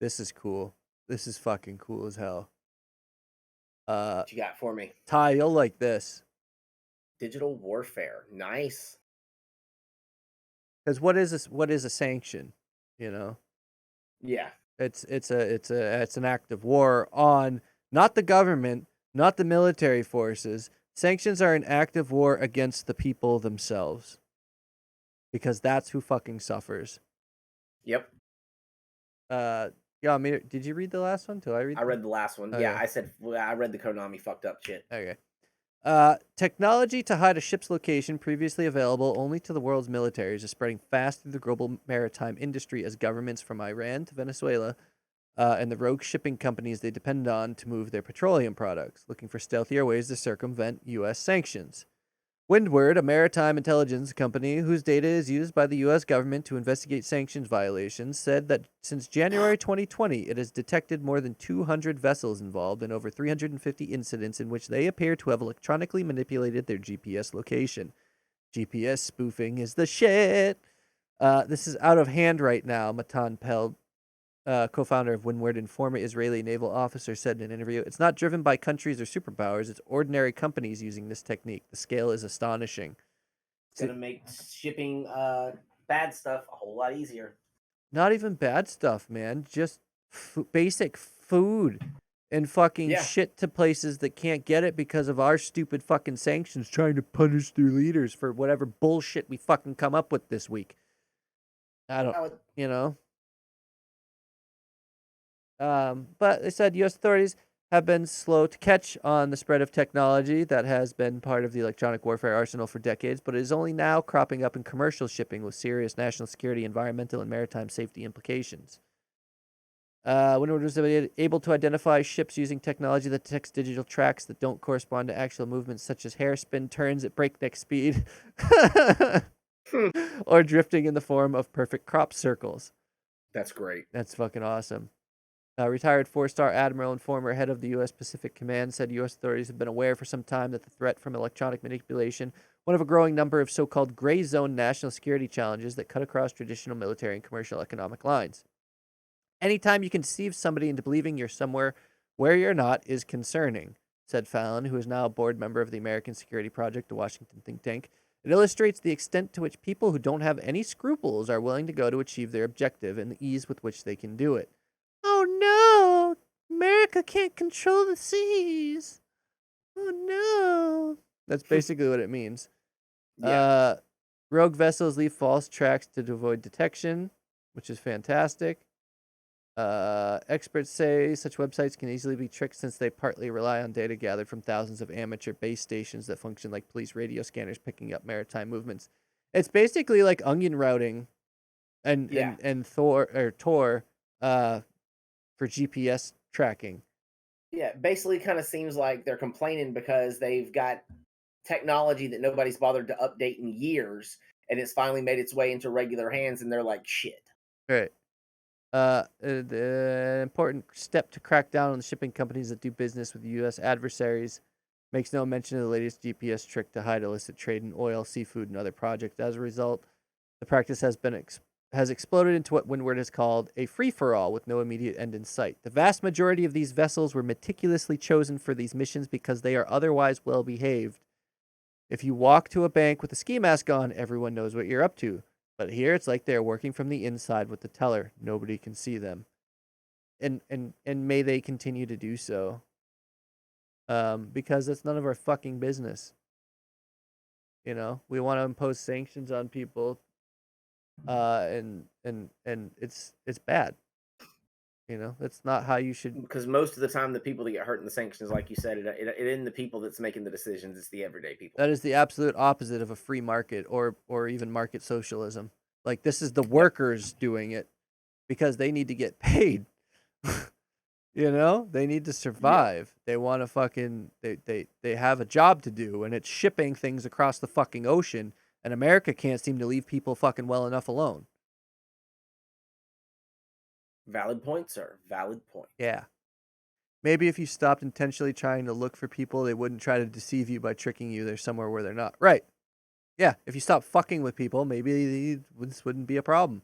This is cool. This is fucking cool as hell. What you got for me? Ty, you'll like this. Digital warfare. Nice. Because what is a sanction? You know, Yeah. it's an act of war on not the government, not the military forces. Sanctions are an act of war against the people themselves, because that's who fucking suffers. Yep. Uh, yeah. I mean, did you read the last one? Did I read? I read the last one. Yeah, Okay. I read the Konami fucked up shit. Okay. Technology to hide a ship's location previously available only to the world's militaries is spreading fast through the global maritime industry as governments from Iran to Venezuela and the rogue shipping companies they depend on to move their petroleum products, looking for stealthier ways to circumvent U.S. sanctions. Windward, a maritime intelligence company whose data is used by the U.S. government to investigate sanctions violations, said that since January 2020, it has detected more than 200 vessels involved in over 350 incidents in which they appear to have electronically manipulated their GPS location. GPS spoofing is the shit. This is out of hand right now, Matan Peld, co-founder of Windward and former Israeli naval officer, said in an interview. It's not driven by countries or superpowers. It's ordinary companies using this technique. The scale is astonishing. It's gonna make shipping bad stuff a whole lot easier. Not even bad stuff, man. Just basic food and fucking Yeah. shit to places that can't get it because of our stupid fucking sanctions trying to punish their leaders for whatever bullshit we fucking come up with this week. I don't, Oh, you know. But they said U.S. authorities have been slow to catch on the spread of technology that has been part of the electronic warfare arsenal for decades, but it is only now cropping up in commercial shipping with serious national security, environmental, and maritime safety implications. Windward was able to identify ships using technology that detects digital tracks that don't correspond to actual movements, such as hairspin turns at breakneck speed or drifting in the form of perfect crop circles. that's great. That's fucking awesome. Retired four-star admiral and former head of the U.S. Pacific Command said U.S. authorities have been aware for some time that the threat from electronic manipulation, one of a growing number of so-called gray zone national security challenges that cut across traditional military and commercial economic lines. Anytime you can deceive somebody into believing you're somewhere where you're not is concerning, said Fallon, who is now a board member of the American Security Project, a Washington think tank. It illustrates the extent to which people who don't have any scruples are willing to go to achieve their objective and the ease with which they can do it. Oh no! America can't control the seas. Oh no! That's basically what it means. Yeah. Rogue vessels leave false tracks to avoid detection, which is fantastic. Experts say such websites can easily be tricked since they partly rely on data gathered from thousands of amateur base stations that function like police radio scanners picking up maritime movements. It's basically like onion routing and Yeah. Tor for GPS tracking. Yeah. Basically kind of seems like they're complaining because they've got technology that nobody's bothered to update in years, and it's finally made its way into regular hands, and they're like, shit. Right. The important step to crack down on the shipping companies that do business with U.S. adversaries makes no mention of the latest GPS trick to hide illicit trade in oil, seafood, and other projects. As a result, the practice has exploded into what Windward has called a free-for-all with no immediate end in sight. The vast majority of these vessels were meticulously chosen for these missions because they are otherwise well behaved. If you walk to a bank with a ski mask on, everyone knows what you're up to. But here it's like they're working from the inside with the teller. Nobody can see them. And may they continue to do so. Because it's none of our fucking business. You know, we want to impose sanctions on people, and it's bad. You know, that's not how you should. Because most of the time, the people that get hurt in the sanctions, like you said, it isn't the people that's making the decisions; it's the everyday people. That is the absolute opposite of a free market or even market socialism. Like, this is the Yep. workers doing it because they need to get paid. You know, they need to Yep. survive. They want to fucking they have a job to do, and it's shipping things across the fucking ocean. And America can't seem to leave people fucking well enough alone. Valid point, sir. Valid point. Yeah. Maybe if you stopped intentionally trying to look for people, they wouldn't try to deceive you by tricking you they're somewhere where they're not. Right. Yeah. If you stop fucking with people, maybe this wouldn't be a problem.